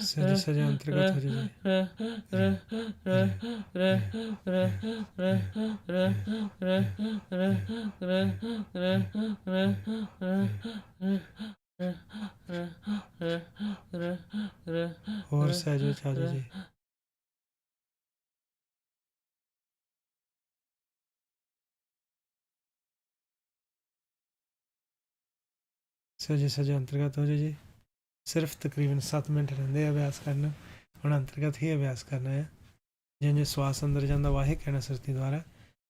ਸਹਿਜੇ ਸਹਿਜੇ ਅੰਤਰਗਤ ਹੋ ਜਾਓ ਜੀ। ਹੋਰ ਸਹਿਜ ਵਿੱਚ ਆ ਜਾਓ ਜੀ। ਸਹਿਜੇ ਸਹਿਜੇ ਅੰਤਰਗਤ ਹੋ ਜਾਓ ਜੀ। ਸਿਰਫ ਤਕਰੀਬਨ 7 ਮਿੰਟ ਰਹਿੰਦੇ ਆ ਅਭਿਆਸ ਕਰਨ। ਹੁਣ ਅੰਤਰਗਤ ਹੀ ਅਭਿਆਸ ਕਰਨਾ ਹੈ। ਜਿਉਂ ਜਿਉਂ ਸਵਾਸ ਅੰਦਰ ਜਾਂਦਾ ਵਾਹੇ ਕਹਿਣਾ ਸੁਰਤੀ ਦੁਆਰਾ,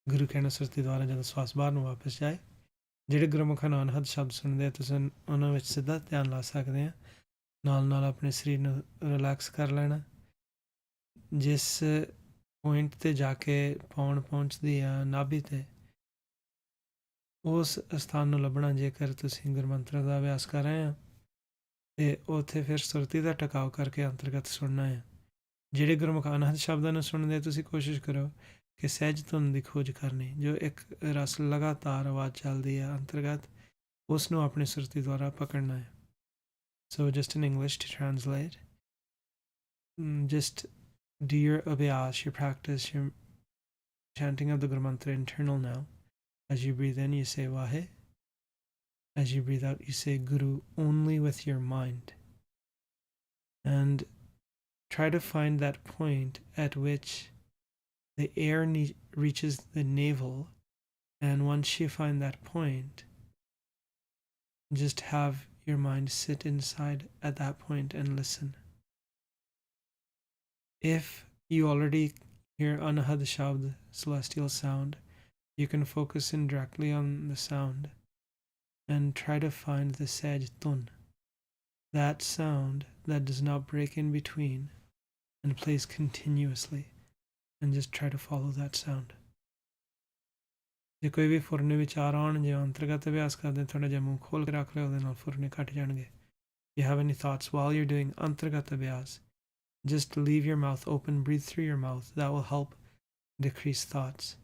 ਗੁਰੂ ਕਹਿਣਾ ਸੁਰਤੀ ਦੁਆਰਾ ਜਦੋਂ ਸਵਾਸ ਬਾਹਰ ਨੂੰ ਵਾਪਸ ਜਾਏ। ਜਿਹੜੇ ਗੁਰਮੁਖਾਂ ਨਾਲ ਅਨਹਦ ਸ਼ਬਦ ਸੁਣਦੇ ਆ ਤੁਸੀਂ ਉਹਨਾਂ ਵਿੱਚ ਸਿੱਧਾ ਧਿਆਨ ਲਾ ਸਕਦੇ ਆ। ਨਾਲ ਨਾਲ ਆਪਣੇ ਸਰੀਰ ਨੂੰ ਰਿਲੈਕਸ ਕਰ ਲੈਣਾ। ਜਿਸ ਪੁਆਇੰਟ 'ਤੇ ਜਾ ਕੇ ਪੌਣ ਪਹੁੰਚਦੀ ਆ ਨਾਭੀ 'ਤੇ, ਉਸ ਸਥਾਨ ਨੂੰ ਲੱਭਣਾ ਜੇਕਰ ਤੁਸੀਂ ਗੁਰਮੰਤਰ ਦਾ ਅਭਿਆਸ ਕਰ ਰਹੇ ਆ। ਅਤੇ ਉੱਥੇ ਫਿਰ ਸੁਰਤੀ ਦਾ ਟਿਕਾਓ ਕਰਕੇ ਅੰਤਰਗਤ ਸੁਣਨਾ ਹੈ। ਜਿਹੜੇ ਗੁਰਮੁਖ ਅਨਹਦ ਸ਼ਬਦਾਂ ਨੂੰ ਸੁਣਦੇ ਤੁਸੀਂ ਕੋਸ਼ਿਸ਼ ਕਰੋ ਕਿ ਸਹਿਜ ਧੁਨ ਦੀ ਖੋਜ ਕਰਨੀ। ਜੋ ਇੱਕ ਰਸ ਲਗਾਤਾਰ ਆਵਾਜ਼ ਚੱਲਦੀ ਹੈ ਅੰਤਰਗਤ, ਉਸ ਨੂੰ ਆਪਣੀ ਸੁਰਤੀ ਦੁਆਰਾ ਪਕੜਨਾ ਹੈ। So just in English to translate, just do your abhyas, your practice, your chanting of the Guru Mantra internal now. As you breathe in, you say Wahe. As you breathe out, you say Guru only with your mind. And try to find that point at which the air reaches the navel. And once you find that point, just have your mind sit inside at that point and listen. If you already hear Anahad Shabd, celestial sound, you can focus in directly on the sound and try to find the Saj Tun, that sound that does not break in between and plays continuously, and just try to follow that sound. ਜੇ ਕੋਈ ਵੀ ਫੁਰਨੇ ਵਿਚਾਰ ਆਉਣ, ਜੇ ਅੰਤਰਗਤ ਅਭਿਆਸ ਕਰਦੇ ਥੋੜ੍ਹਾ ਜਿਹਾ ਮੂੰਹ ਖੋਲ੍ਹ ਕੇ ਰੱਖ ਲਿਓ, ਉਹਦੇ ਨਾਲ ਫੁਰਨੇ ਘੱਟ ਜਾਣਗੇ। If you have any thoughts while you're doing antargat abhyas, just leave your mouth open, breathe through your mouth. That will help decrease thoughts.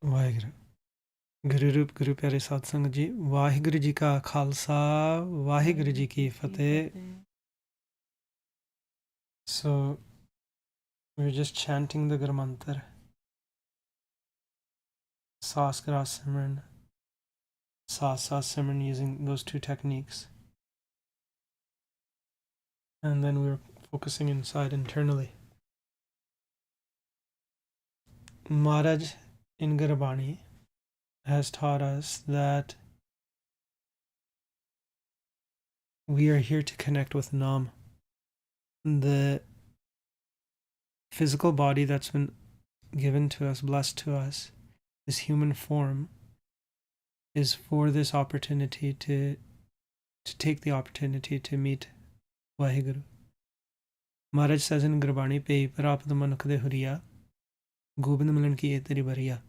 Waheguru ਗੁਰੂ ਰੂਪ ਗੁਰੂ ਪਿਆਰੇ ਸਾਧ ਸੰਗਤ ਜੀ, ਵਾਹਿਗੁਰੂ ਜੀ ਕਾ ਖਾਲਸਾ, ਵਾਹਿਗੁਰੂ ਜੀ ਕੀ ਫਤਿਹ. So we're just chanting the Guru Mantra, Sas Gras Simran, Sas Simran, using those two techniques. And then we're focusing inside internally. Maharaj in Gurbani has taught us that we are here to connect with Nam. The physical body that's been given to us, blessed to us, this human form, is for this opportunity to take the opportunity to meet Vaheguru. Maharaj says in Gurbani, Pei Prapad Manukh de Huriya, Gobind Milan ki teri bariya,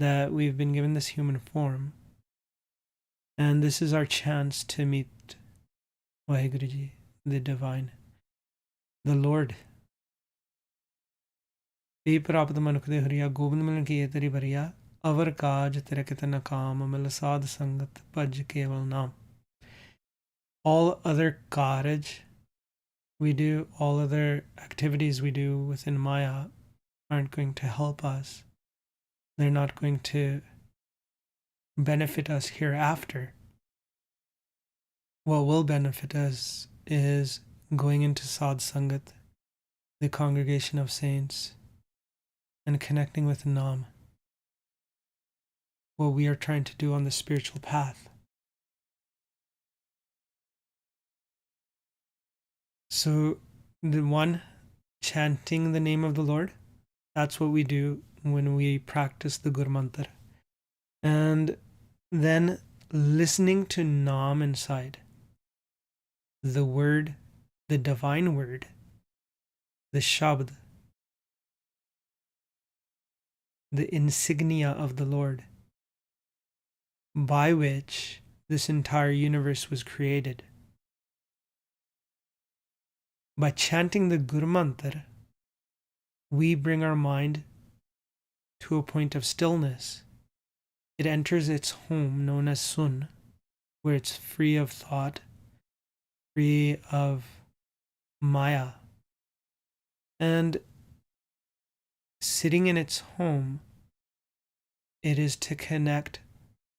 that we've been given this human form, and this is our chance to meet Vaheguru Ji, the divine, the Lord. Pei Prapad Manukh de Huriya, Gobind Milan ki teri bariya, Avar Kaj Tera Kitana Kam, Mil Sad Sangat Bhaj Keval Naam. All other carriage we do, all other activities we do within Maya aren't going to help us. They're not going to benefit us hereafter. What will benefit us is going into Sad Sangat, the congregation of saints, and connecting with Nam, what we are trying to do on the spiritual path. So the one, chanting the name of the Lord, that's what we do when we practice the Guru Mantra. And then listening to Nam inside, the word, the divine word, the Shabd, the insignia of the Lord, by which this entire universe was created. By chanting the Guru Mantra, we bring our mind to a point of stillness. It enters its home known as Sun, where it's free of thought, free of Maya. And sitting in its home, it is to connect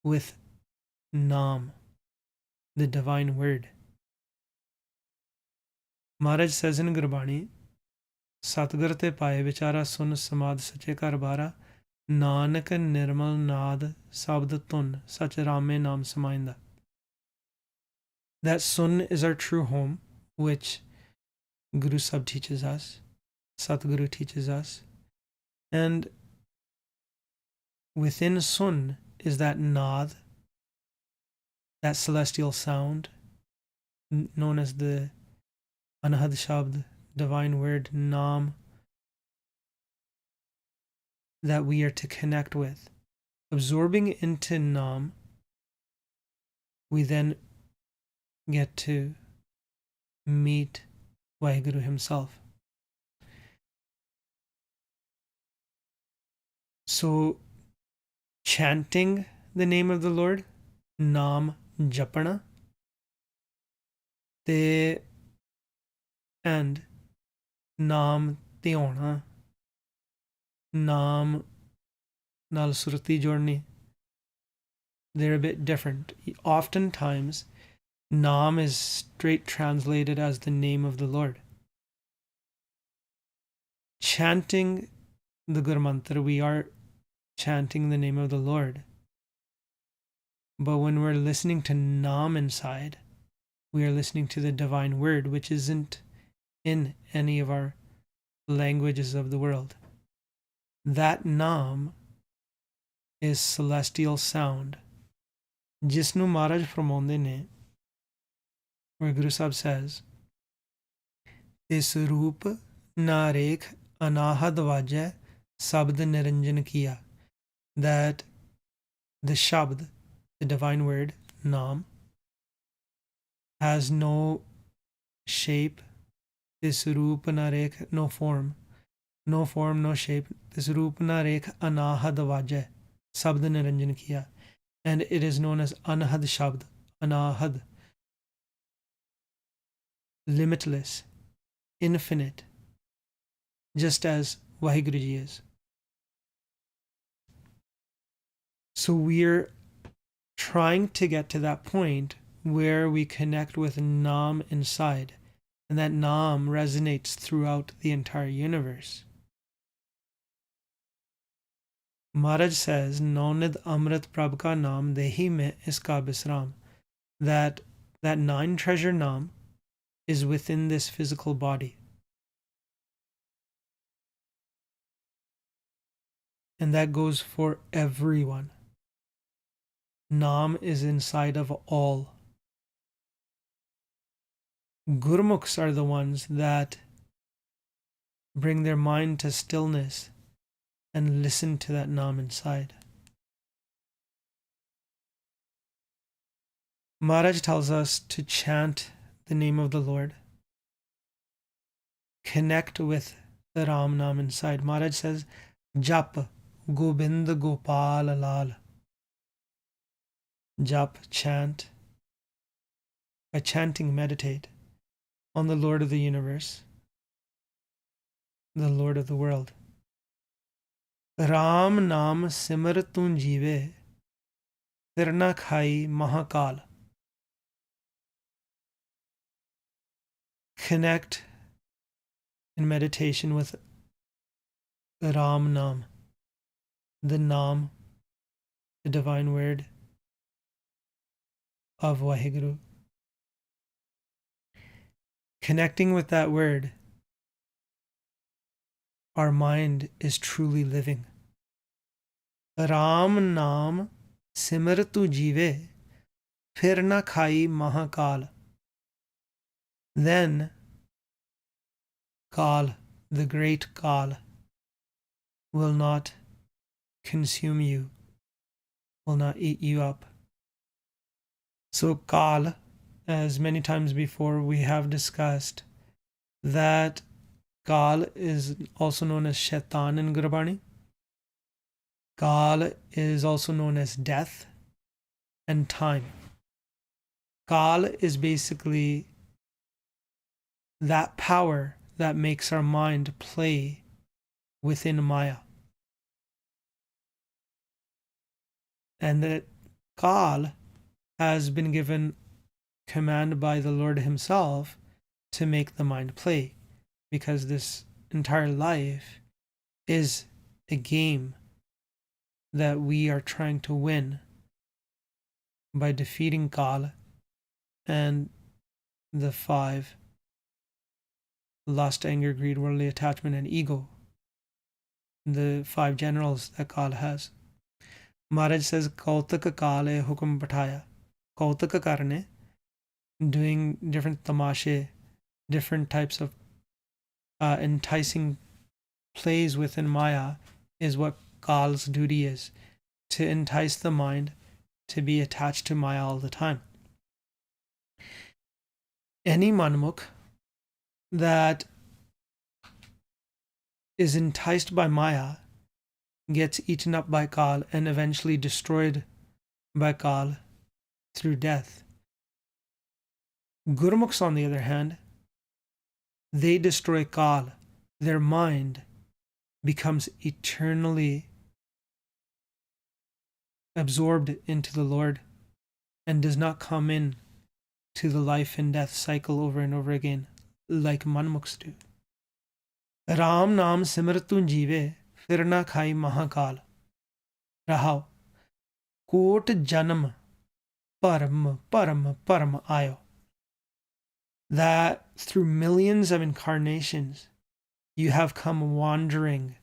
with Nam, the divine word. Maharaj says in Gurbani, Satgur te paye vichara sun samad sache kar bara, Nanak nirmal naad sabd tun sach rame naam samainda. That Sun is our true home, which Guru Sahib teaches us, Satguru teaches us. And within Sun is that Naad, that celestial sound, known as the Anahad Shabd, divine word, Naam, that we are to connect with. Absorbing into Naam, we then get to meet Vaheguru himself. So, chanting the name of the Lord, Naam Japana, te and Naam Tiona, Naam Nal Surati Jorni, they're a bit different. Oftentimes, Naam is straight translated as the name of the Lord. Chanting the Guru Mantra, we are chanting the name of the Lord. But when we're listening to Naam inside, we are listening to the divine word, which isn't in any of our languages of the world. That Naam is celestial sound. Jisnu Maharaj Pramondhe ne, where Guru Sahib says, Is Roop Narekh Anahad Vajay Sabd Niranjan Kiya, that the Shabd, the divine word, Naam, has no shape, this Roop Narekh, no form, no shape, this Roop Narekh Anahad Vajay, Sabd Niranjan kiya. And it is known as Anahad Shabd, Anahad, limitless, infinite, just as Vaheguru Ji is. So we're trying to get to that point where we connect with Nam inside, and that Nam resonates throughout the entire universe. Maharaj says, Naunid Amrit Prabh ka Naam Dehi mein iska bisram, that 9 treasure Naam is within this physical body. And that goes for everyone. Naam is inside of all. Gurmukhs are the ones that bring their mind to stillness and listen to that Naam inside. Maharaj tells us to chant the name of the Lord. Connect with the Ram Naam inside. Maharaj says, Jap Gobind Gopal Lal. Jap, chant. By chanting, meditate on the Lord of the universe, the Lord of the world. Ram Naam Simar Tun Jive, Tirna Khai Mahakal. Connect in meditation with Ram Naam, the Naam, the divine word of Vaheguru. Connecting with that word, our mind is truly living. Ram Naam Simar Tu Jive, Phir Na Khai Mahakal. Then Kal, the great Kal, will not consume you, will not eat you up. So Kal, as many times before we have discussed, that Kal is also known as Shaitan in Gurbani. Kal is also known as death and time. Kal is basically that power that makes our mind play within Maya. And that Kal has been given command by the Lord himself to make the mind play, because this entire life is a game that we are trying to win by defeating Kal and the 5: lust, anger, greed, worldly attachment, and ego, the 5 generals that Kal has. Maharaj says, Kautak Kale Hukum Pathaya. Kautak Karne, doing different tamashe, different types of enticing plays within Maya, is what Kal's duty is, to entice the mind to be attached to Maya all the time. Any manmukh that is enticed by Maya gets eaten up by Kal and eventually destroyed by Kal through death. Gurmukhs, on the other hand, they destroy Kal. Their mind becomes eternally absorbed into the Lord and does not come in to the life and death cycle over and over again like manmukhs do. Ram Naam Simratun Jive, Phir Na Khai Mahakal. Rahao, Kot Janam Param Param Param Ayo. That through millions of incarnations you have come wandering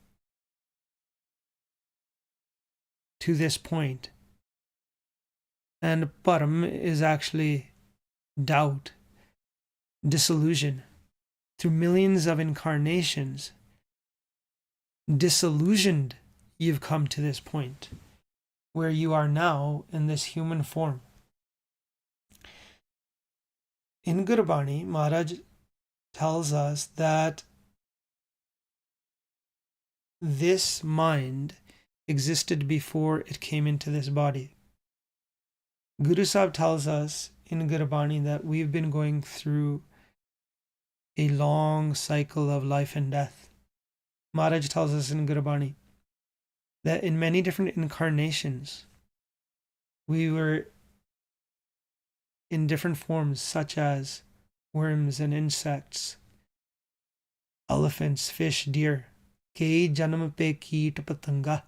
to this point. And Param is actually doubt, disillusion. Through millions of incarnations, disillusioned, you've come to this point where you are now in this human form. In Gurbani, Maharaj tells us that this mind existed before it came into this body. Guru Sahib tells us in Gurbani that we've been going through a long cycle of life and death. Maharaj tells us in Gurbani that in many different incarnations, we were in different forms, such as worms and insects, elephants, fish, deer. Kei janam pe keet patanga.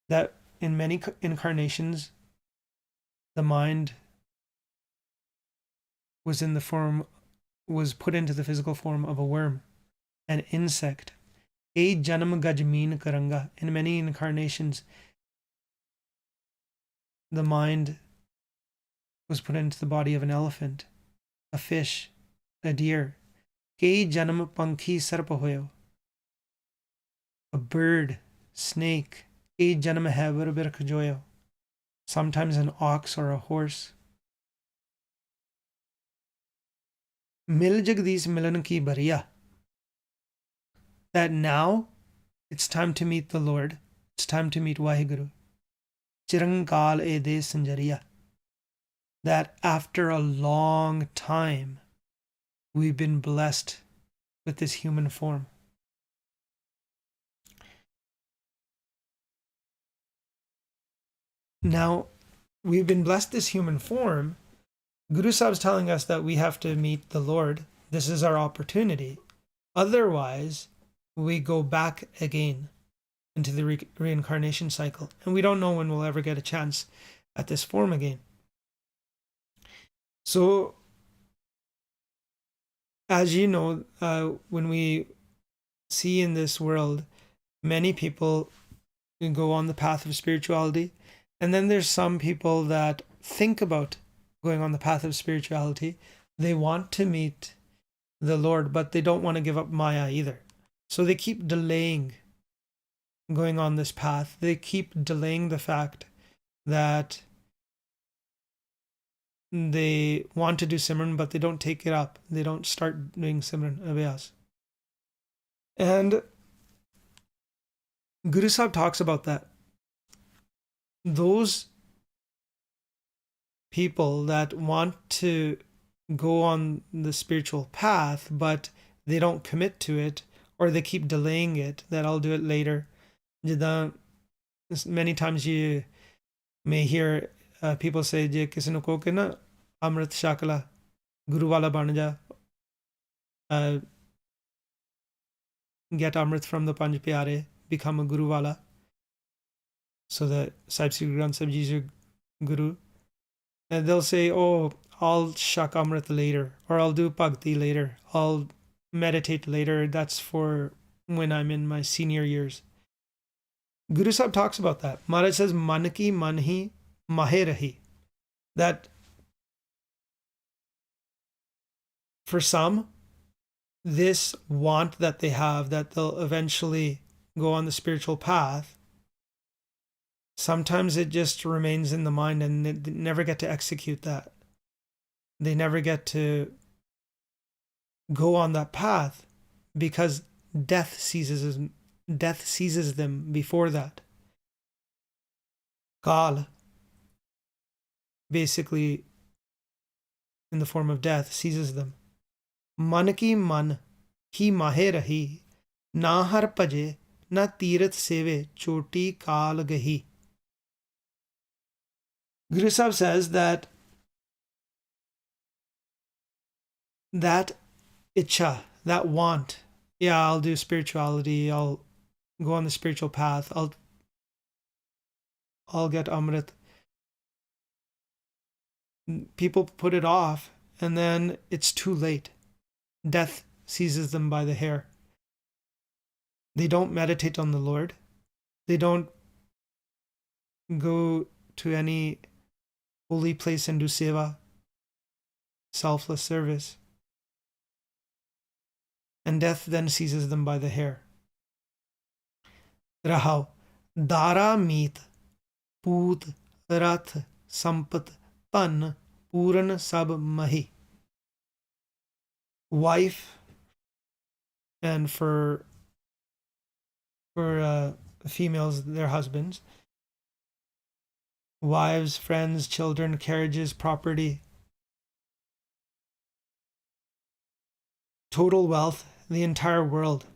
That in many incarnations, the mind was put into the physical form of a worm, an insect. Kei janam gajmeen karanga. In many incarnations, the mind was put into the body of an elephant, a fish, a deer. Kei janam pankhi sarp hoyo. A bird, snake. Kei janam havar birkh joyo. Sometimes an ox or a horse. Mil jagdish milan ki bariya. That now it's time to meet the Lord. It's time to meet Waheguru. Chirankal e de sanjariya. That after a long time, we've been blessed with this human form. Now, we've been blessed this human form. Guru Sahib's telling us that we have to meet the Lord. This is our opportunity. Otherwise, we go back again into the reincarnation cycle. And we don't know when we'll ever get a chance at this form again. So, as you know, when we see in this world, many people go on the path of spirituality. And then there's some people that think about going on the path of spirituality. They want to meet the Lord, but they don't want to give up Maya either. So they keep delaying going on this path. They keep delaying the fact that they want to do Simran, but they don't take it up. They don't start doing Simran Abhyas. And Guru Sahib talks about that. Those people that want to go on the spiritual path, but they don't commit to it, or they keep delaying it, that I'll do it later. Many times you may hear people say, Je kisi nu ko ke na Amrit Shakala, Guru wala ban ja, get Amrit from the Panj Pyare, become a Guru wala. So that Sahib Sri Guru Granth Sahib Ji is your Guru. And they'll say, oh, I'll shak Amrit later, or I'll do Bhakti later, I'll meditate later. That's for when I'm in my senior years. Guru Sahib talks about that. Maharaj says, Man ki man hi mahe rahi. That for some, this want that they have, that they'll eventually go on the spiritual path, sometimes it just remains in the mind and they never get to execute that. They never get to go on that path because death seizes them before that. Kal, basically in the form of death, seizes them. Man ki man hi mahe rahi, na har bhaje, na tirath seve, choti kal gahi. Guru Sahib says that ichha, that want, yeah, I'll do spirituality, I'll go on the spiritual path, I'll get Amrit. People put it off, and then it's too late. Death seizes them by the hair. They don't meditate on the Lord. They don't go to any holy place and do seva, selfless service. And death then seizes them by the hair. Rahau, Dara meet, Poot, Rath, Sampat, Pan, Puran Sab Mahi. Wife, and for females, their husbands, wives, friends, children, carriages, property, total wealth, the entire world.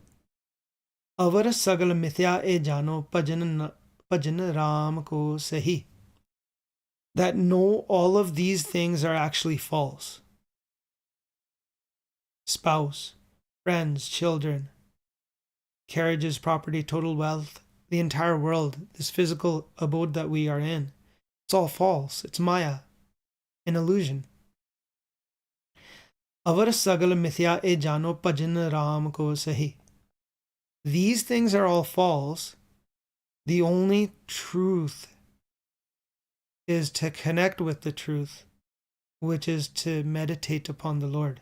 अवर सगल मिथ्या ए जानो भजन राम को सही. That no, all of these things are actually false. Spouse, friends, children, carriages, property, total wealth, the entire world, this physical abode that we are in, it's all false. It's Maya, an illusion. Avar sagal mithya e jano bhajan ram ko sahi. These things are all false. The only truth is to connect with the truth, which is to meditate upon the Lord.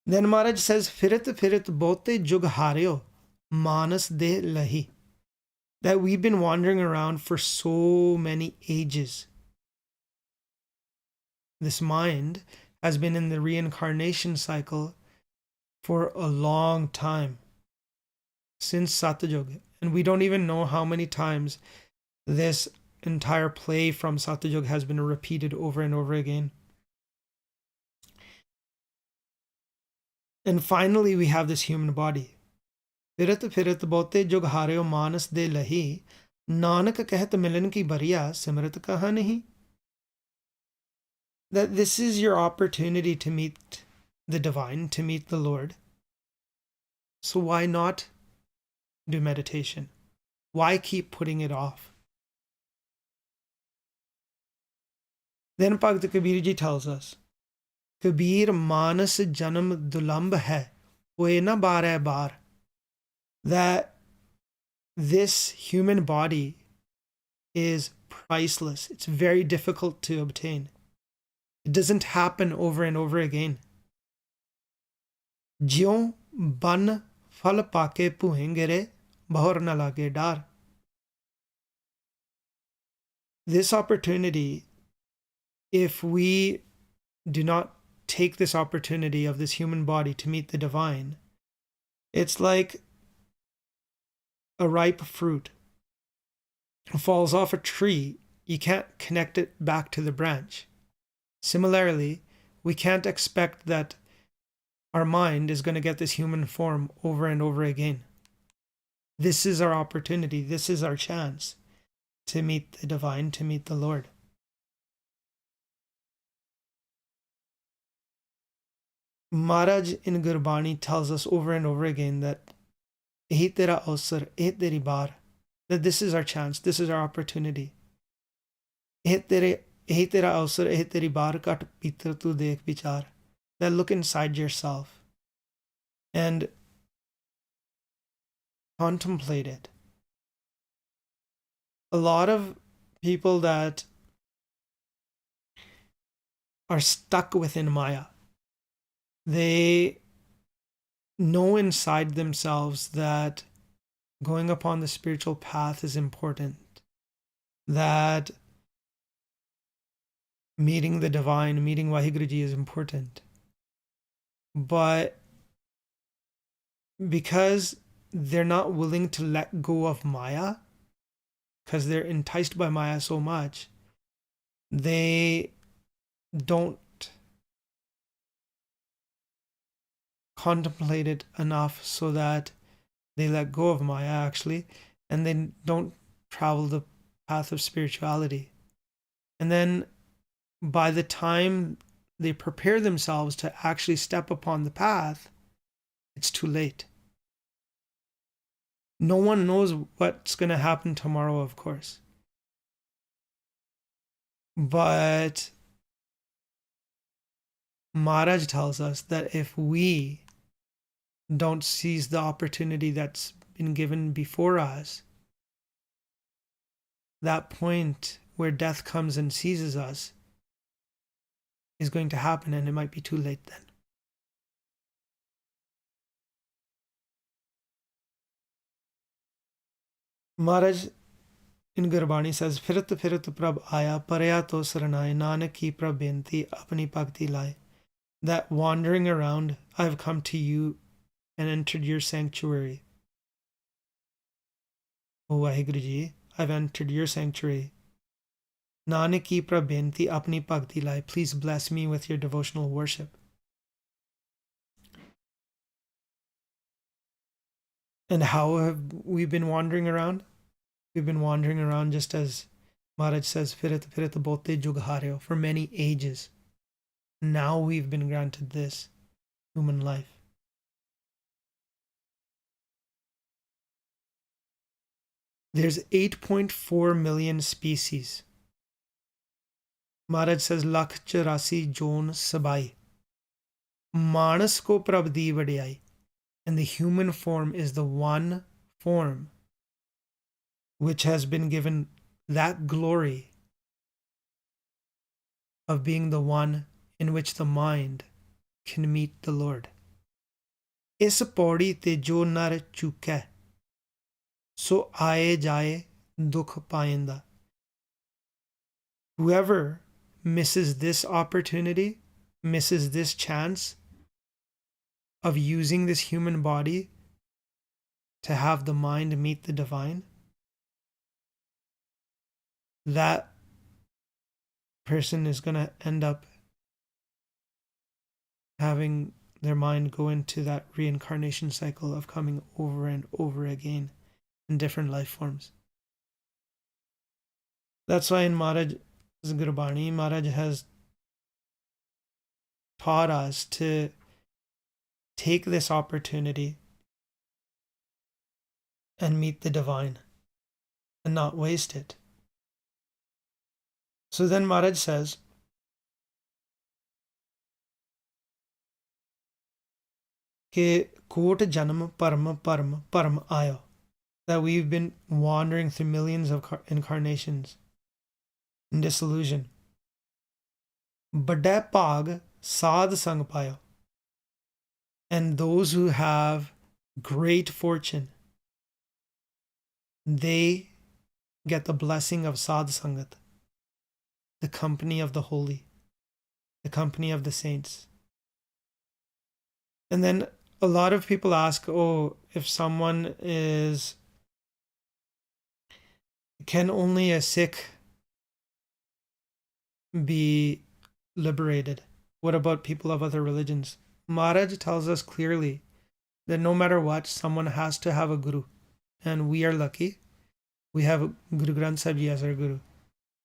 Then Maharaj says, Firit firit bote jug haryo manas de lahi. That we've been wandering around for so many ages. This mind has been in the reincarnation cycle for a long time, since Satyajug. And we don't even know how many times this entire play from Satyajug has been repeated over and over again. And finally, we have this human body. Firit firit bote jug haryo manas de lahi, nanak kahat milan ki bariya simrat kaha nahi. That this is your opportunity to meet the divine, to meet the Lord. So why not do meditation? Why keep putting it off? Then Bhakt Kabir ji tells us, Kabir manas janam dulamb hai, hoye na baar hai baar. That this human body is priceless. It's very difficult to obtain. It doesn't happen over and over again. Jyon ban phal paake puhengere bahor na lage dar. This opportunity, if we do not take this opportunity of this human body to meet the divine, it's like a ripe fruit. It falls off a tree. You can't connect it back to the branch. Similarly, we can't expect that our mind is going to get this human form over and over again. This is our opportunity. This is our chance to meet the divine, to meet the Lord. Maharaj in Gurbani tells us over and over again that Ehi tera avsar, eh teri baar, that this is our chance, this is our opportunity. Ehi tera avsar, eh teri baar, kat pitar tu dekh vichar. That look inside yourself and contemplate it. A lot of people that are stuck within Maya, they know inside themselves that going upon the spiritual path is important, that meeting the divine, meeting Vaheguru is important. But because they're not willing to let go of Maya, because they're enticed by Maya so much, they don't contemplate it enough so that they let go of Maya actually, and they don't travel the path of spirituality. And then by the time they prepare themselves to actually step upon the path, it's too late. No one knows what's going to happen tomorrow, of course. But Maharaj tells us that if we don't seize the opportunity that's been given before us, that point where death comes and seizes us is going to happen, and it might be too late then. Maharaj in Gurbani says, Firat firat prab aya paraya to saranai nanak ki prab benti apni bhakti lai. That wandering around, I have come to you and entered your sanctuary. O Vaheguru Ji, I've entered your sanctuary. Nanak ki prabenti apni bhakti lai. Please bless me with your devotional worship. And how have we been wandering around? We've been wandering around just as Maharaj says, Firit Firit Bote Jugharyo, for many ages. Now we've been granted this human life. There's 8.4 million species. Maharaj says, Lakh Charasi Jon Sabai. Manas ko prab di vadiyai. And the human form is the one form which has been given that glory of being the one in which the mind can meet the Lord. Is paudi te jo nar chukai, so aaye jaye dukh payenda. Whoever misses this opportunity, misses this chance of using this human body to have the mind meet the divine, that person is going to end up having their mind go into that reincarnation cycle of coming over and over again in different life forms. That's why in Maharaj's Gurbani, Maharaj has taught us to take this opportunity and meet the divine and not waste it. So then Maharaj says, Ke kot janam param param param ayo, that we've been wandering through millions of incarnations in disillusion. Bada bhag sad sang payo, and those who have great fortune, they get the blessing of sad sangat, the company of the holy, the company of the saints. And then a lot of people ask, oh, if someone can only a Sikh be liberated? What about people of other religions? Maharaj tells us clearly that no matter what, someone has to have a guru. And we are lucky. We have Guru Granth Sahib Ji as our guru.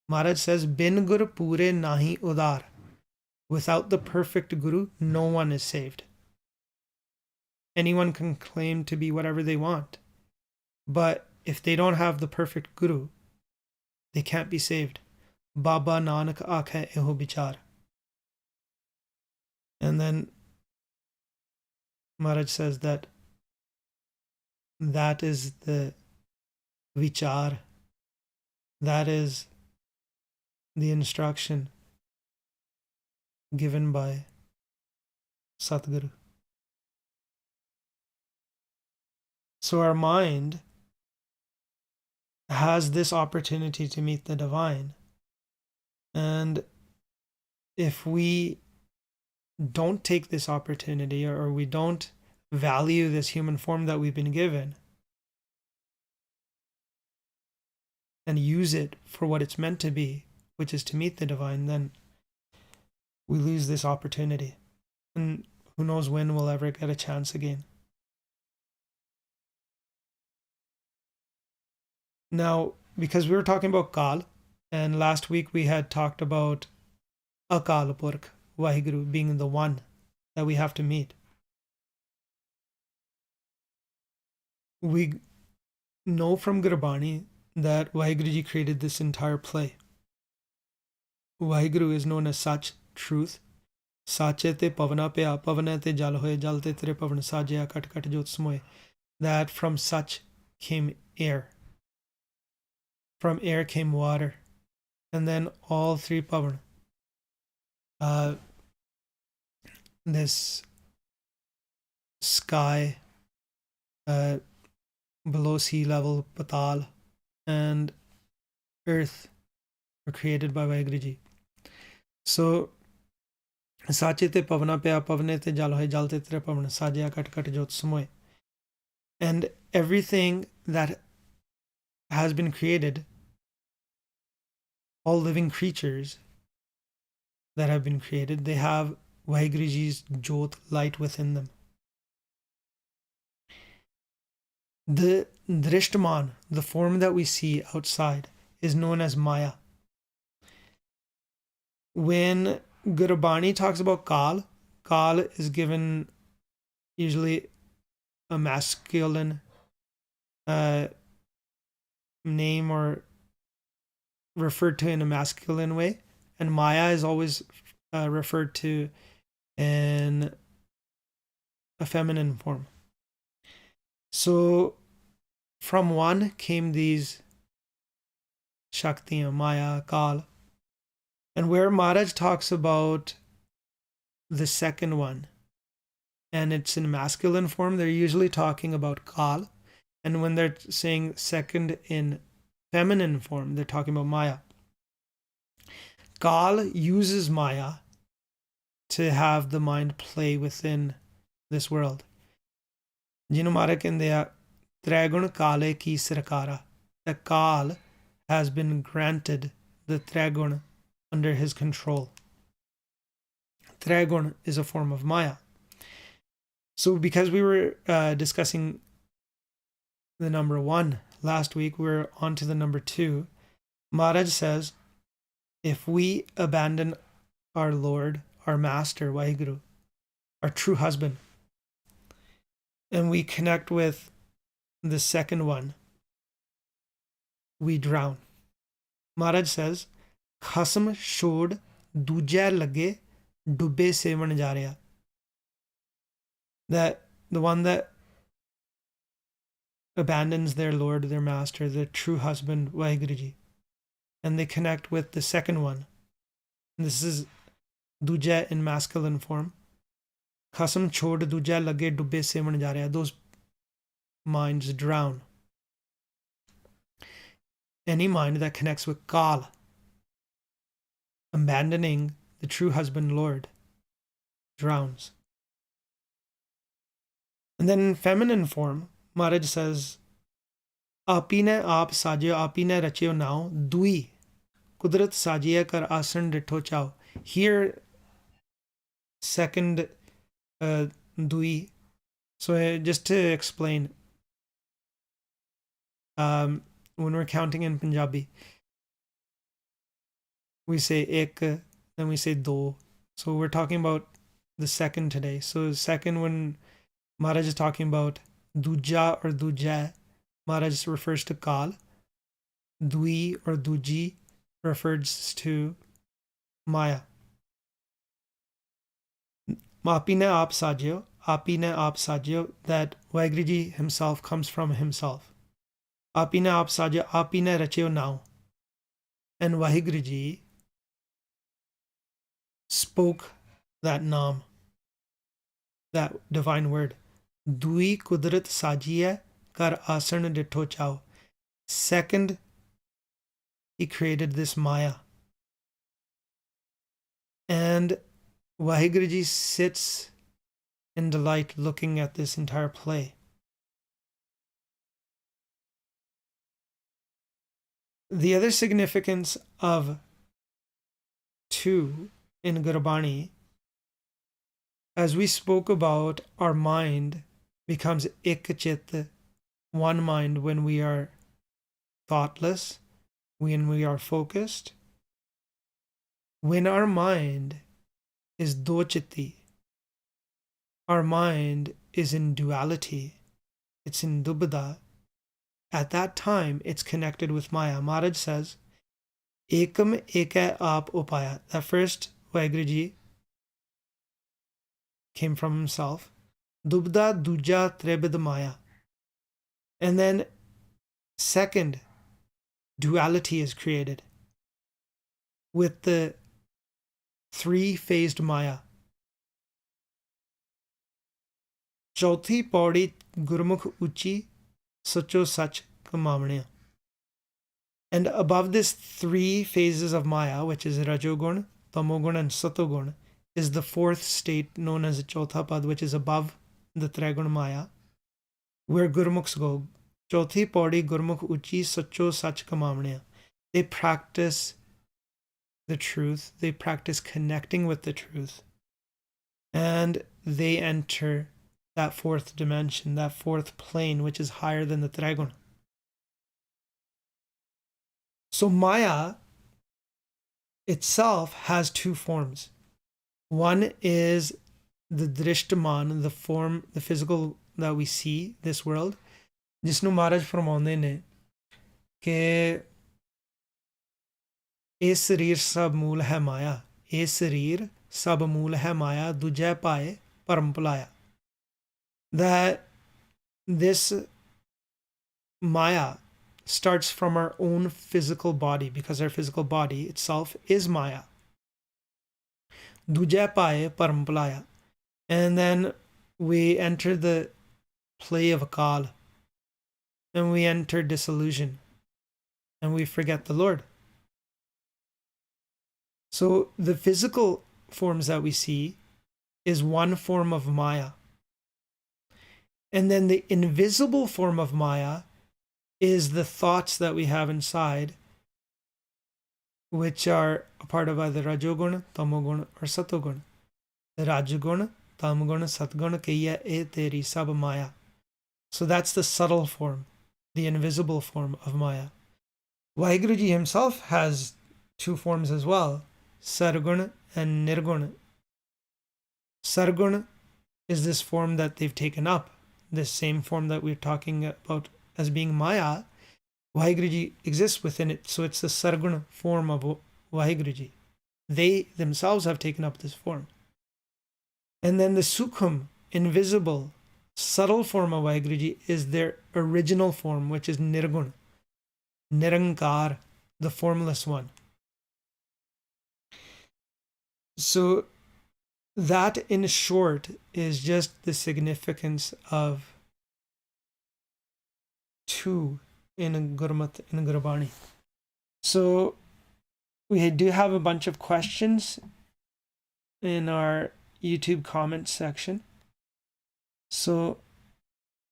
Maharaj says, Bin Gur Pure Nahi Udar. Without the perfect guru, no one is saved. Anyone can claim to be whatever they want. But if they don't have the perfect guru, they can't be saved. Baba Nanak Aakhe Eho Bichar. And then Maharaj says that is the vichar, that is the instruction given by Satguru. So our mind has this opportunity to meet the divine. And if we don't take this opportunity, or we don't value this human form that we've been given and use it for what it's meant to be, which is to meet the divine, then we lose this opportunity. And who knows when we'll ever get a chance again. Now, because we were talking about Kal, and last week we had talked about Akal Purkh, Vaheguru, being the one that we have to meet. We know from Gurbani that Vaheguru Ji created this entire play. Vaheguru is known as Sach, truth. Sache te pavana pe pavana te jal hoye, jal te tere pavan sajya kat kat jot smoye. That from Sach came air. From air came water. And then all three pavan. This sky, below sea level, Patal, and earth were created by Vaheguru Ji. So, Sache te pavana pe pavane te jal hoye, jal te tere pavan sajya kat kat jot smoye. And everything that has been created, all living creatures that have been created, they have Vaheguru Ji's Jyot, light within them. The Drishtaman, the form that we see outside, is known as Maya. When Gurbani talks about Kal, Kal is given usually a masculine name or referred to in a masculine way, and Maya is always referred to in a feminine form. So from one came these Shaktiyan, Maya, Kal. And where Maharaj talks about the second one, and it's in masculine form, they're usually talking about Kal. And when they're saying second in feminine form, they're talking about Maya. Kal uses Maya to have the mind play within this world. Jino Maharaj kende a Tragun Kale ki Sarkara. The Kal has been granted the Tragun under his control. Tragun is a form of Maya. So because we were discussing the number 1 last week, we're on to the number 2. Maharaj says, if we abandon our Lord, our Master, Vaheguru, our true husband, and we connect with the second one, we drown. Maharaj says, Khasam shod dujya lage dubbe sevan jarya. That the one that abandons their Lord, their Master, their true husband, Vaheguru Ji, and they connect with the second one. And this is dujya in masculine form. Khasam chod dujya lage dubbe sevan jarya. Those minds drown. Any mind that connects with Kal, abandoning the true husband Lord, drowns. And then in feminine form, Maharaj says, Apine aap sajyo, apine rachyo nao, dui, kudrat sajiya kar asan ditho chao. Here, second dui. So just to explain, when we're counting in Punjabi, we say ek, then we say do. So we're talking about the second today. So second, when Maharaj is talking about duja or dujya, Maharaj refers to Kal. Dui or duji refers to Maya. Apine aap sajyo, that Vaheguru Ji himself comes from himself. Apine aap sajyo, apine rachyo nao. And Vaheguru Ji spoke that Naam, that divine word. Dui kudrat sajiya kar asan ditho chao. Second, he created this Maya. And Vaheguru Ji sits in delight looking at this entire play. The other significance of 2 in Gurbani, as we spoke about, our mind becomes ekchit, one mind, when we are thoughtless, when we are focused. When our mind is dochiti, our mind is in duality, it's in dubada. At that time, it's connected with Maya. Maharaj says, Ekam eka aap upaya. That first, Vaheguru Ji came from himself. Dubda duja trebid Maya. And then, second, duality is created with the 3-phased Maya. Chauthi paudi Gurmukh uchi sacho sach kamamaniya. And above this 3 phases of Maya, which is Rajogun, Tamogun, and Satogun, is the 4th state known as Chautha Pad, which is above the Trigun Maya, where Gurmukhs go. ਚੌਥੀ ਪੌੜੀ ਗੁਰਮੁਖ ਉੱਚੀ ਸੱਚੋ ਸੱਚ ਕਮਾਵਣਿਆ. They practice the truth, they practice connecting with the truth, and they enter that fourth dimension, that fourth plane, which is higher than the Triguna. So Maya itself has two forms. One is the Drishtaman, the form, the physical that we see, this world. ਜਿਸਨੂੰ ਮਹਾਰਾਜ ਫਰਮਾਉਂਦੇ ਨੇ ਕਿ ਇਹ ਸਰੀਰ ਸਭ ਮੂਲ ਹੈ ਮਾਇਆ, ਇਹ ਸਰੀਰ ਸਭ ਮੂਲ ਹੈ ਮਾਇਆ, ਦੂਜੈ ਪਾਏ ਭਰਮ ਭੁਲਾਇਆ. That this Maya starts from our own physical body, because our physical body itself is Maya. ਦੂਜੈ ਪਾਏ ਭਰਮ ਭੁਲਾਇਆ. And then we enter the play of Akal, and we enter disillusion, and we forget the Lord. So the physical forms that we see is one form of Maya. And then the invisible form of Maya is the thoughts that we have inside, which are a part of either Rajoguna, Tamoguna, or Satoguna. Rajoguna, Tamoguna, Satguna, Kaya e teri sab Maya. So that's the subtle form, the invisible form of Maya. Vaheguruji himself has two forms as well, Sarguna and Nirguna. Sarguna is this form that they've taken up, this same form that we're talking about as being Maya. Vaheguruji exists within it, so it's the Sarguna form of Vaheguruji. They themselves have taken up this form. And then the Sukham, invisible, subtle form of Vaheguruji is their original form, which is Nirguna, Nirankar, the formless one. So that, in short, is just the significance of two in Gurmat, in Gurbani. So we do have a bunch of questions in our YouTube comment section. So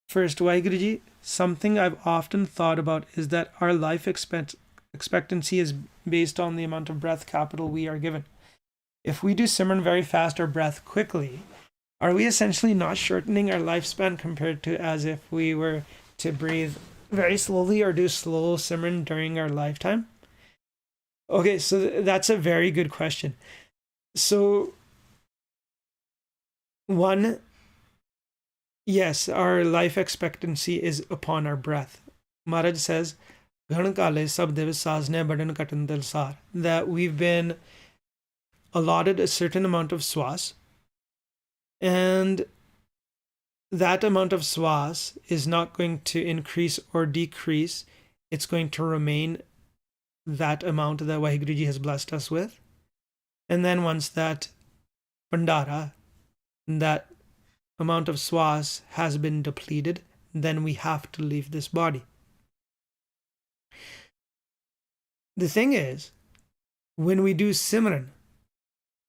first, Vaheguruji, something I've often thought about is that our life expectancy is based on the amount of breath capital we are given. If we do Simran very fast or breath quickly, are we essentially not shortening our lifespan compared to as if we were to breathe very slowly or do slow Simran during our lifetime? Okay, so that's a very good question. So one, yes, our life expectancy is upon our breath. Maharaj says, that we've been allotted a certain amount of swas, and that amount of swas is not going to increase or decrease. It's going to remain that amount that Vaheguruji has blessed us with. And then once that Pandara, that amount of swas has been depleted, then we have to leave this body. The thing is, when we do Simran,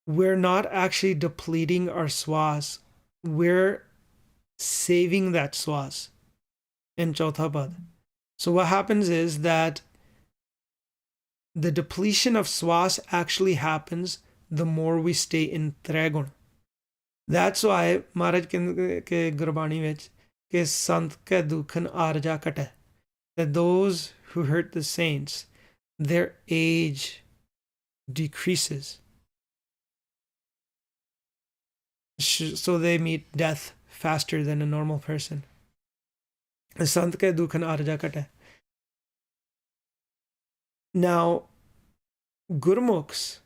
we're not actually depleting our swas, we're saving that swas in Chautha Pad. So what happens is that the depletion of swas actually happens the more we stay in Triguna. That's why Maharaj ke Gurbani vich ke sant ke dukhan arja kate, that those who hurt the saints, their age decreases. So they meet death faster than a normal person. Sant ke dukhan arja kate. Now, Gurmukhs,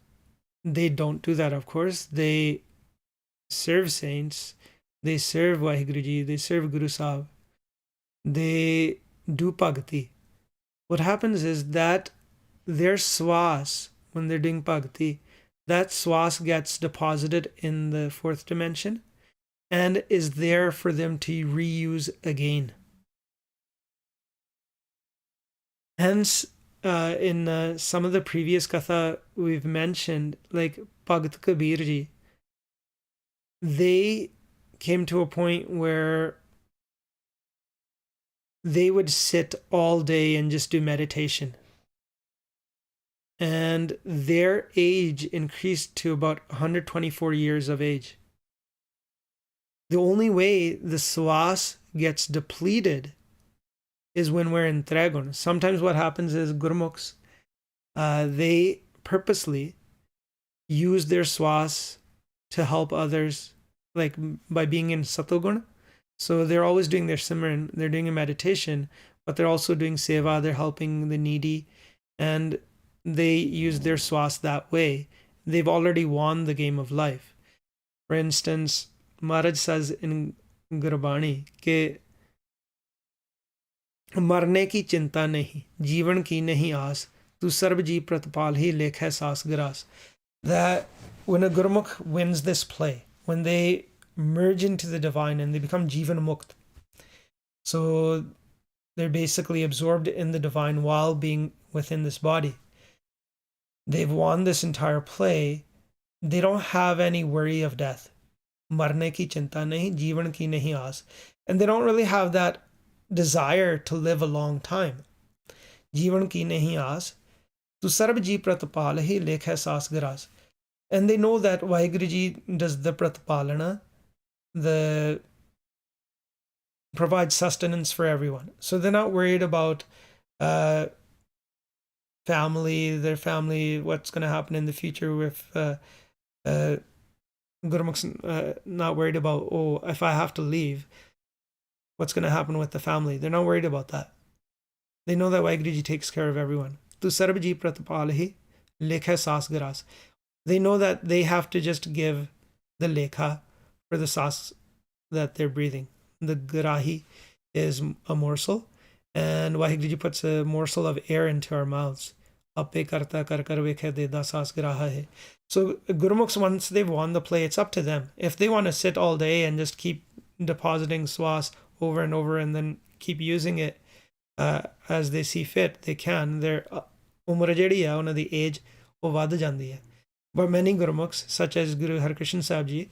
they don't do that, of course. They serve saints, they serve Vaheguruji, they serve Guru Sahib, they do Bhakti. What happens is that their swas, when they're doing Bhakti, that swas gets deposited in the fourth dimension and is there for them to reuse again. Hence, in some of the previous katha we've mentioned, like Bhagat Kabir ji, they came to a point where they would sit all day and just do meditation. And their age increased to about 124 years of age. The only way the swas gets depleted is when we're in Trigun. Sometimes what happens is Gurmukhs, they purposely use their swas to help others, like by being in Satogun. So they're always doing their Simran, they're doing a meditation, but they're also doing Seva, they're helping the needy, and they use their swas that way. They've already won the game of life. For instance, Maharaj says in Gurbani कि मरने की चिंता नहीं, जीवन की नहीं आस, तू सर्व जी प्रतिपाल ही लेख है सास grass. That when a Gurmukh wins this play, when they merge into the divine and they become Jivan Mukt, so they're basically absorbed in the divine while being within this body. They've won this entire play. They don't have any worry of death. Marne ki chinta nahi, jivan ki nahi aas. And they don't really have that desire to live a long time. Jivan ki nahi aas. Tu sarb ji pratpal hi lekh hai saas garas. And they know that Vaheguru Ji does the pratpalana, the provides sustenance for everyone. So they're not worried about family, their family, what's going to happen in the future with Gurmukhs, not worried about, oh, if I have to leave, what's going to happen with the family. They're not worried about that. They know that Vaheguru Ji takes care of everyone. Tu sarb ji pratpal hi lekha saas garas. They know that they have to just give the lekha for the saas that they're breathing. The grahi is a morsel, and Vaheguru Ji puts a morsel of air into our mouths. Appe karta kar kar vekhe deda saas graha hai. So Gurmukhs, once they've won the play, it's up to them. If they want to sit all day and just keep depositing swas over and over and then keep using it as they see fit, they can. Their umar jehdi hai, ਉਹਨਾਂ ਦੀ age ਉਹ ਵੱਧ ਜਾਂਦੀ ਹੈ. But many Gurmukhs, such as Guru Harkrishan Sahib Ji,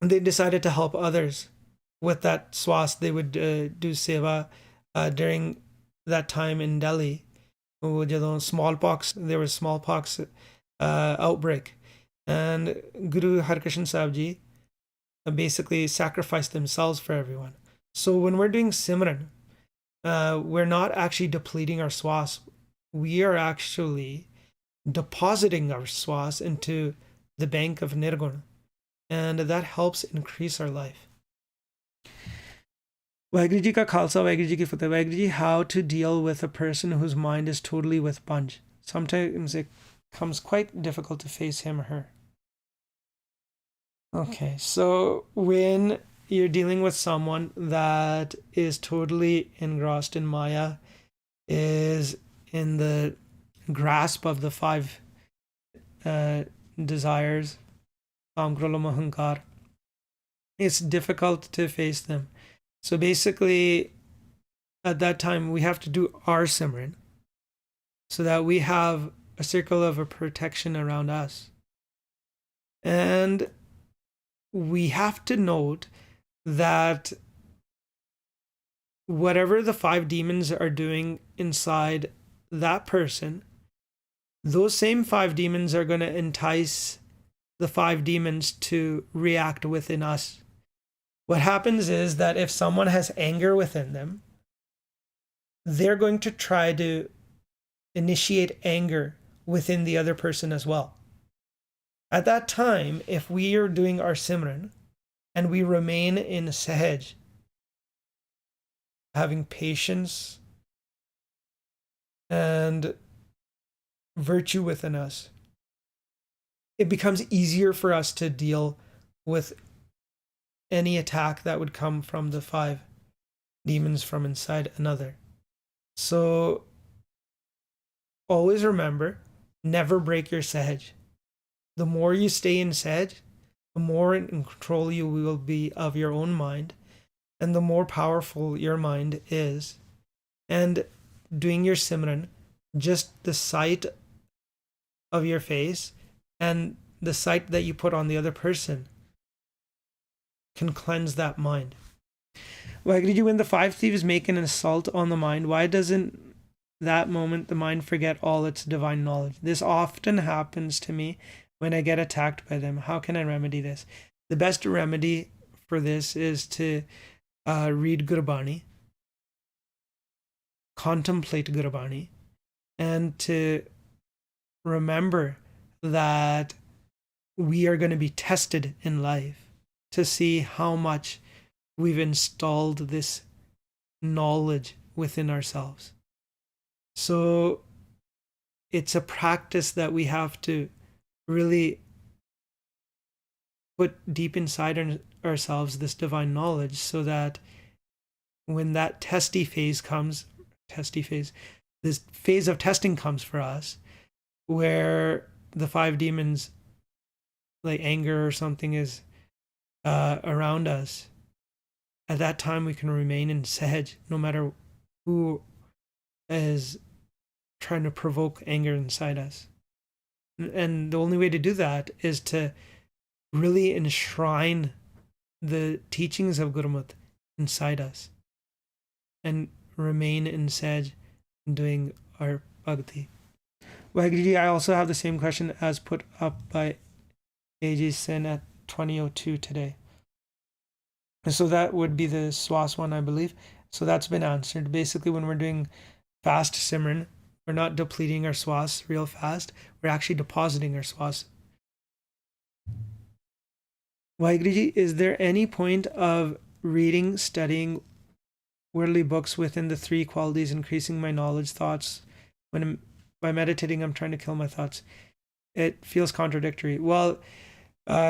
they decided to help others with that swas. They would do seva during that time in Delhi. Smallpox, there was smallpox outbreak. And Guru Harkrishan Sahib Ji basically sacrificed themselves for everyone. So when we're doing Simran, we're not actually depleting our swas. We are actually depositing our swas into the bank of Nirguna, and that helps increase our life. Vaheguru Ji ka Khalsa, Vaheguru Ji ki Fateh. Vaheguru Ji, how to deal with a person whose mind is totally with Panj. Sometimes it comes quite difficult to face him or her. Okay, so when you're dealing with someone that is totally engrossed in Maya, is in the grasp of the five desires, Kam, Krodha, Moh, Ahankar, it's difficult to face them. So basically, at that time, we have to do our Simran so that we have a circle of a protection around us. And we have to note that whatever the five demons are doing inside that person, those same five demons are going to entice the five demons to react within us. What happens is that if someone has anger within them, they're going to try to initiate anger within the other person as well. At that time, if we are doing our Simran and we remain in Sahaj, having patience and virtue within us, it becomes easier for us to deal with any attack that would come from the five demons from inside another. So always remember, never break your Sahaj. The more you stay in Sahaj, the more in control you will be of your own mind, and the more powerful your mind is. And doing your Simran, just the sight of your face and the sight that you put on the other person can cleanse that mind. Vaheguru, when the five thieves make an assault on the mind, why doesn't that moment the mind forget all its divine knowledge? This often happens to me when I get attacked by them. How can I remedy this? The best remedy for this is to read Gurbani, contemplate Gurbani, and to remember that we are going to be tested in life to see how much we've installed this knowledge within ourselves. So it's a practice that we have to really put deep inside ourselves, this divine knowledge, so that when that this phase of testing comes for us, where the five demons, like anger or something, is around us, at that time we can remain in sahaj, no matter who is trying to provoke anger inside us. And the only way to do that is to really enshrine the teachings of Gurmat inside us and remain in sahaj, doing our bhakti. Vaheguru, I also have the same question as put up by A.J. Sin at 20:02 today. So that would be the Swas one, I believe. So that's been answered. Basically, when we're doing fast Simran, we're not depleting our Swas real fast. We're actually depositing our Swas. Vaheguru, is there any point of reading, studying worldly books within the three qualities, increasing my knowledge, thoughts? By meditating, I'm trying to kill my thoughts. It feels contradictory. Well,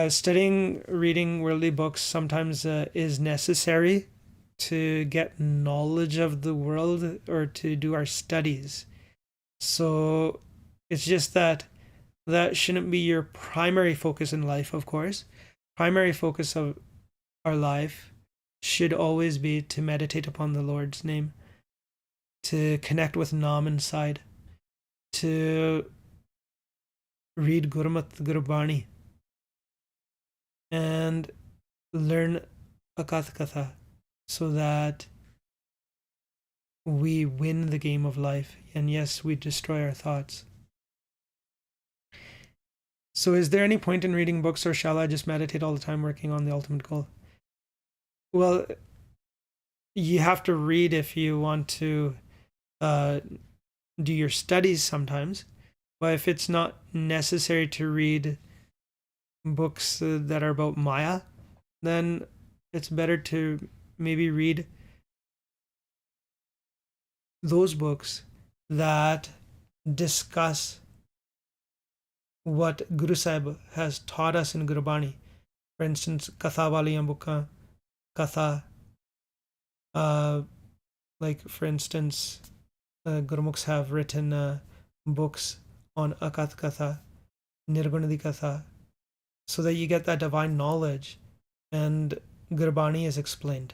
studying, reading worldly books sometimes is necessary to get knowledge of the world or to do our studies. So it's just that shouldn't be your primary focus in life, of course. Primary focus of our life should always be to meditate upon the Lord's name, to connect with Nam inside, to read Gurmat Gurbani, and learn Akat Katha, so that we win the game of life. And yes, we destroy our thoughts. So is there any point in reading books, or shall I just meditate all the time working on the ultimate goal? Well, you have to read if you want to do your studies sometimes. But if it's not necessary to read books that are about Maya, then it's better to maybe read those books that discuss what Guru Sahib has taught us in Gurbani. For instance, Katha waliyan books, Katha, like for instance, Gurmukhs have written books on Akat Katha, Nirgunadi Katha, so that you get that divine knowledge and Gurbani is explained.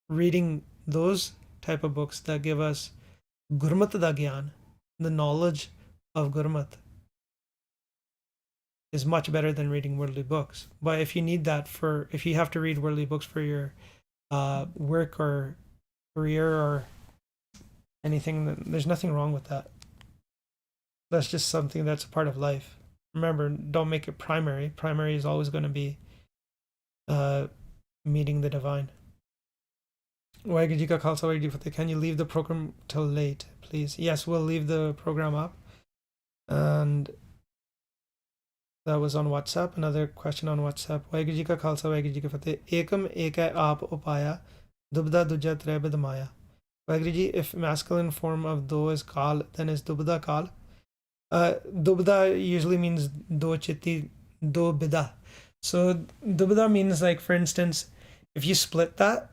Reading those type of books that give us Gurmat da Gyan, the knowledge of Gurmat, is much better than reading worldly books. But if you need that if you have to read worldly books for your work or career or anything, then there's nothing wrong with that. That's just something that's a part of life. Remember, don't make it primary. Primary is always going to be meeting the divine. Waheguru Ji Ka Khalsa, Waheguru Ji Ki Fateh. Can you leave the program till late, please? Yes, we'll leave the program up. And that was on WhatsApp. Another question on WhatsApp. Waheguru Ji Ka Khalsa, Waheguru Ji Ki Fateh. Ekam ek hai aap upaya, dubda duja tre bid maya. Waheguru Ji, if masculine form of do is kal, then is dubda kal? Dubda usually means do chitti, do bida. So dubda means, like, for instance, if you split that,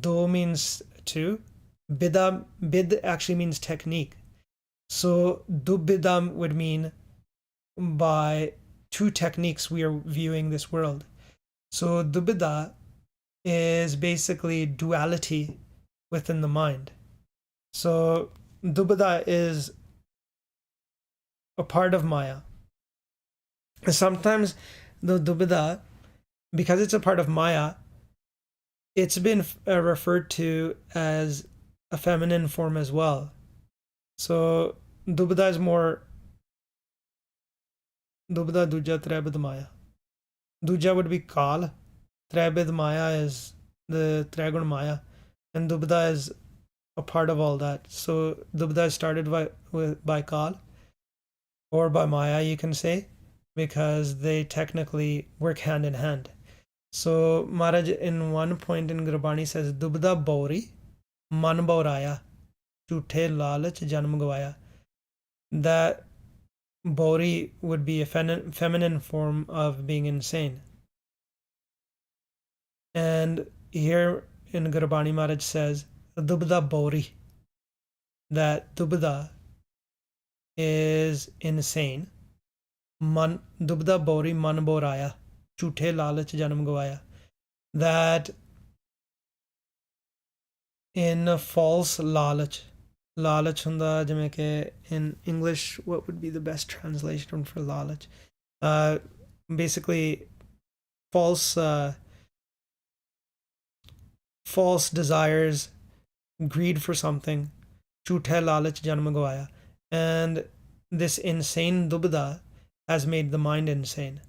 do means two, bid actually means technique. So dubidam would mean by two techniques we are viewing this world. So dubida is basically duality within the mind. So dubida is a part of Maya. Sometimes the dubida, because it's a part of Maya, it's been referred to as a feminine form as well. So Dubda is more Dubda, Duja, Trebid, Maya. Duja would be Kal. Trebid Maya is the Tregun Maya. And Dubda is a part of all that. So Dubda is started by Kal or by Maya, you can say, because they technically work hand in hand. So Maharaj in one point in Gurbani says, Dubda Bauri, Man Bauraya, Chuthe Lalach Janam Gavaya. That Bauri would be a feminine form of being insane. And here in Gurbani Maharaj says, Dubda Bauri, that Dubda is insane. Dubda Bauri Man Bauraya, Chuthe Lalach Janam Gavaya. That in false lalach, lalach hunda ਜਿਵੇਂ ਕਿ in English what would be the best translation for lalach? Basically false desires, greed for something, chuthe lalach janam gavaya. And this insane dubda has made the mind insane.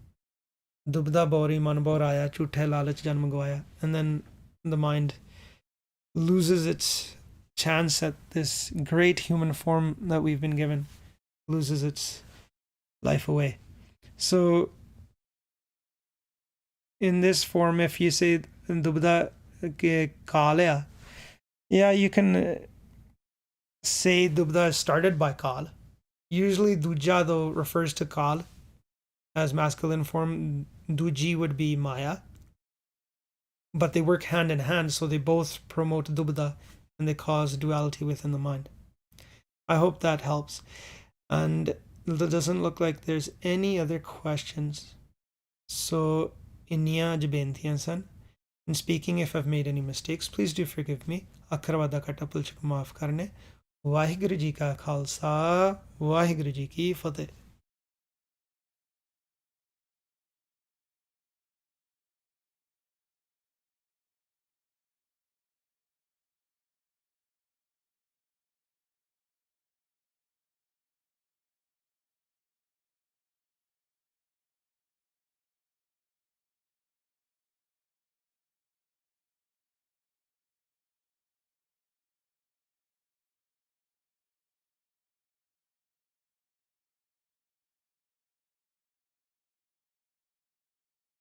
Dubda bauri man bauraya, chuthe lalach janam gavaya. And then the mind loses its chance at this great human form that we've been given, loses its life away. So in this form, if you say Dubda ke Kalya, yeah, you can say Dubda is started by Kal. Usually Duja though refers to Kal as masculine form. Duji would be Maya. But they work hand in hand, so they both promote Dubda and they cause duality within the mind. I hope that helps. And it doesn't look like there's any other questions. So, inniya jabentiyan san. In speaking, if I've made any mistakes, please do forgive me. Akarwada kata pulchik maaf karne. Vaheguru ji ka khalsa, Vaheguru ji ki fateh.